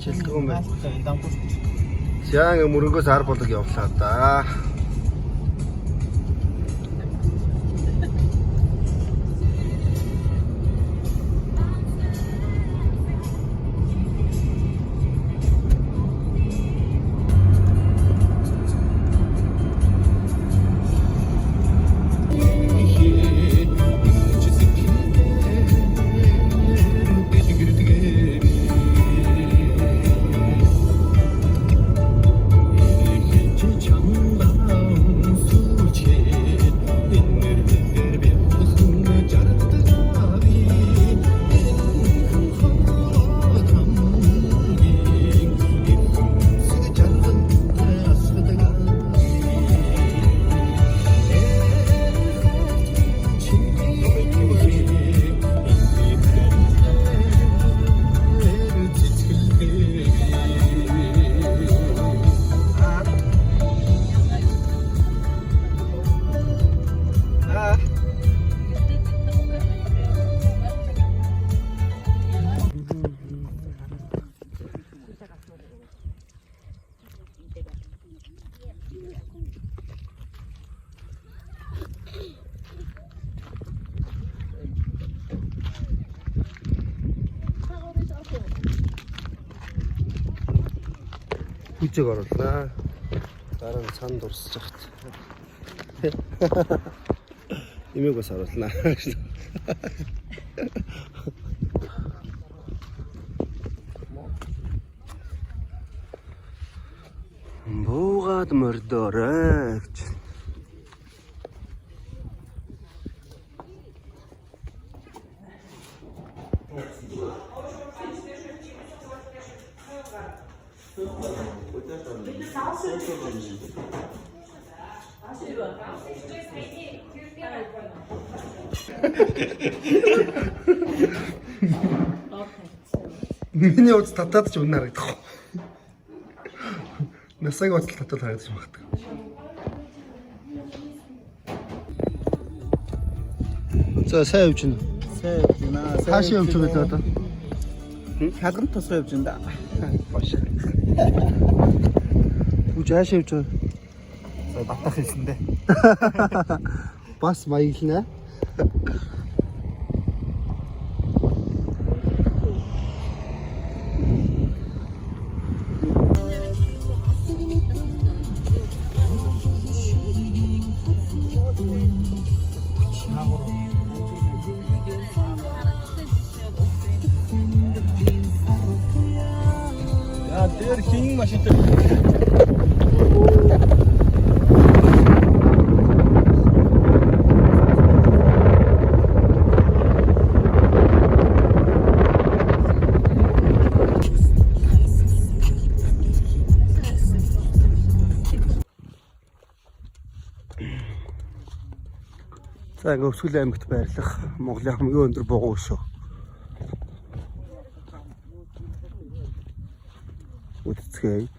Шилдэг юм байна. Яагаад мөрөнгөөс ар болог явлаа да. Хүчиг оруулаа. Дараа нь цаанд дурсаж хат. Имийг бас оруулнаа. Буугаад мордорой гэж. Миний уц татаад ч үнэ харагдах. Насаг уц татаад харагдаж магадгүй. За сайн явж байна. Сайн явж байна. Хаашаа явж байгаа л одоо? Хялган тосгоо явж байна да. Бааш. Үгүй хаашаа явж байгаа? За батах хэлсэндээ. Бас маяглана. Яа, тэр хин машинтай. За ингээ Өвсгөл аймагт байрлах Монголын хамгийн өндөр бугуй шүү. Үтцгээ.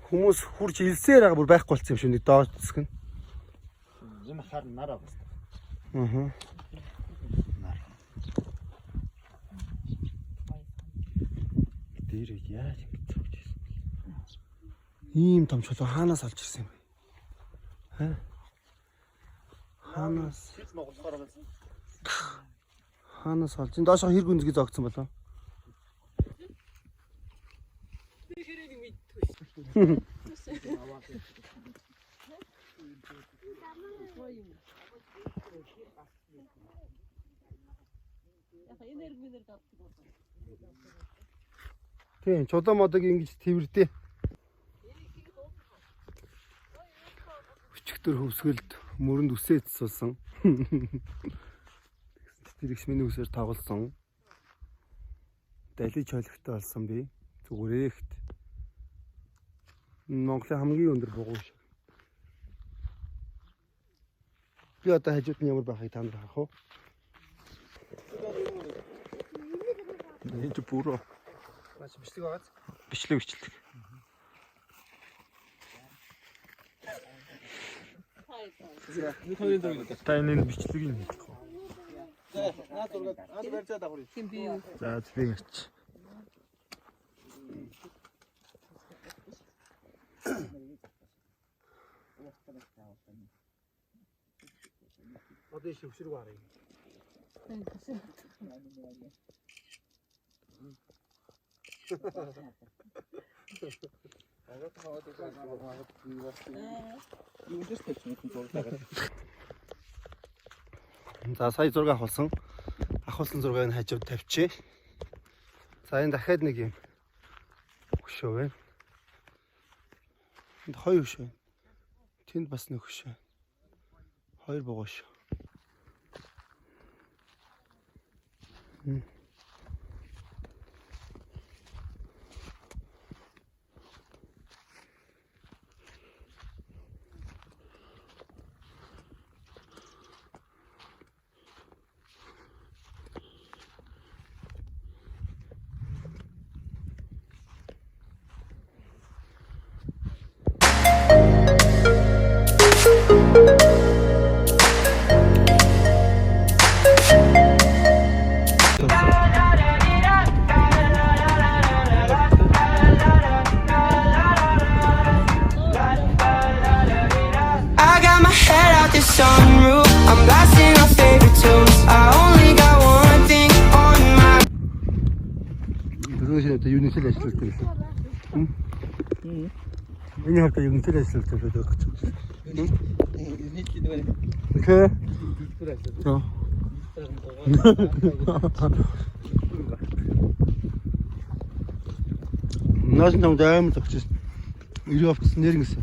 Хүмүүс хурж илсээр байгаа бүр байхгүй болсон юм шүү нэг доод зэсгэн. Зам хар нараа бас. Аа. Дээр яаж ингэж цогж ирсэн бэ? Ийм том чулуу хаанаас олж ирсэн юм бэ? Хэ? Хаанаас? Хаанаас олж? Энэ доошоо хэр гүнзгий зогцсон болов? Тийм, чулуу модог ингэж тэрвэрдээ. Өчигдөр хөвсгөлд мөрөнд үсээ цэцүүлсэн. Тэр их миний үсээр тоглосон. Далиж холигтой болсон би. Зүгээр ихт. Монголын хамгийн өндөр бугуй шиг. Би одоо хажууд нь ямар байхыг танд харах уу? Энэ бүрөө. Маш бичлэг байгааз? Бичлэг. Таны бичлэг юм хийх. За би ярьч. Одоо их хөвшрөг гарыг. За сая зураг авахулсан зургийг хажууд тавьчих. За энэ дахиад нэг юм хөшөө байна. Энд хоёр хөшөө байна. Тэнд бас нэг хөшөө. Хоёр богош. I got my head out the sunroof. I'm blasting our favorite tunes. I only got one thing on my. Дөрөвшөөд юуны цэл ажилладаг гэсэн. Энэ хавтаа юуны цэл ажилладаг гэдэг. Окей. За. Наас нь даам тогч. Ирээ авчихсан нэр ингэсэн.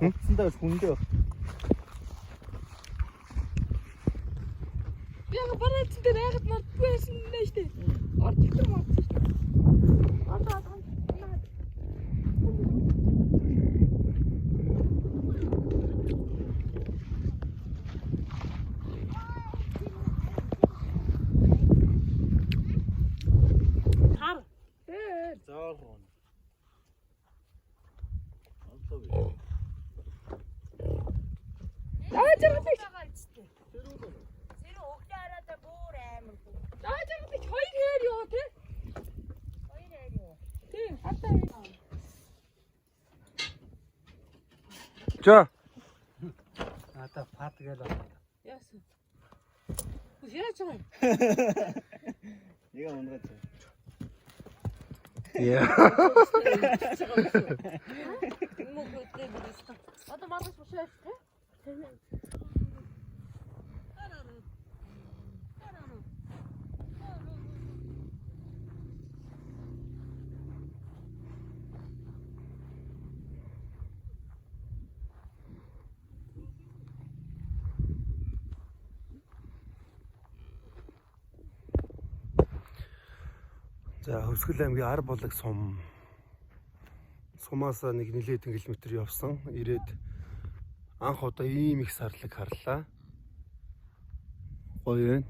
Цэндээ хүндээ. Яг барайц дээр айгаад мартгүй байсан нэ штэ. Орж ирсэн мод. За. Ата пат гээл. Яасан. Яаж байгаа юм? Нэг ундраач. Яа. Одоо маргаж бушаач те? За Хөвсгөл аймгийн Ар болог сум. Сумаас нэг нэлээд километр явсан. Ирээд анх удаа ийм их сарлаг харлаа. Гоё байна.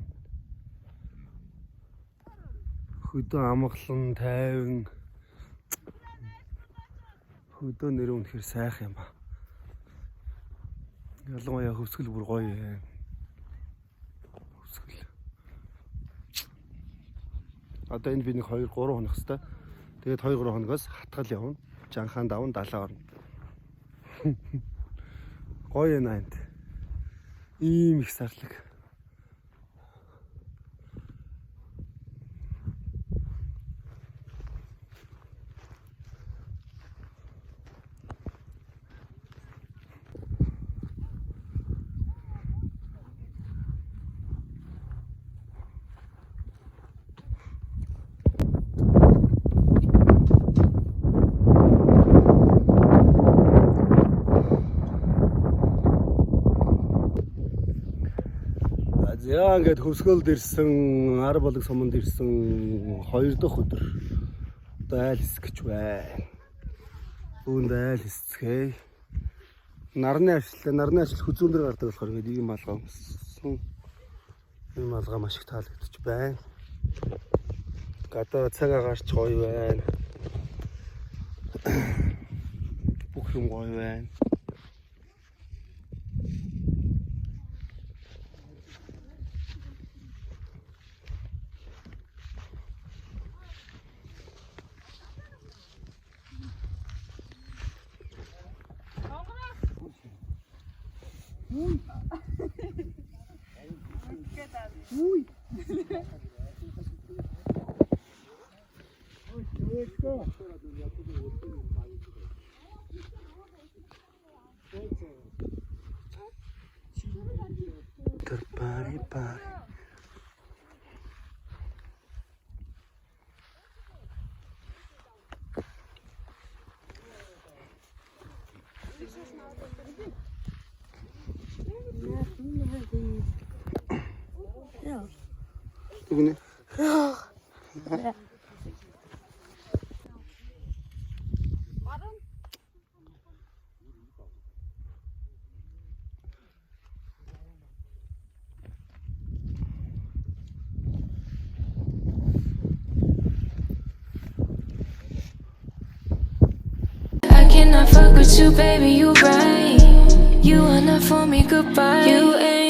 Хөдөө амгалан тайван. Хөдөө нэр үнэхээр сайхан юм ба. Ялангуяа Хөвсгөл бүр гоё юм. Хөвсгөл. Одоо энэ би нэг 2-3 хоног хэвээр. Тэгээд 2-3 хоногоос хатгал явна. Жанхаанд даван далаа орно. Гоё наанд. Ийм их сарлаг. Яа ингээд Хөвсгөлд ирсэн, Ар болог суманд ирсэн 2 дахь өдөр. Одоо айл хэсгэж байна. Үүнд айл хэсцгээе. Нарны ажил хүзүүн дээр гардаг болохоор ингээд ийм малгай өмссөн. Энэ малгай маш их таалагдчих байна. Гадаа цаг агаарч гоё байна. Бүх юм гоё байна. Pari. Bugün I cannot fuck with you, baby, you right. You are not for me, goodbye. You ain't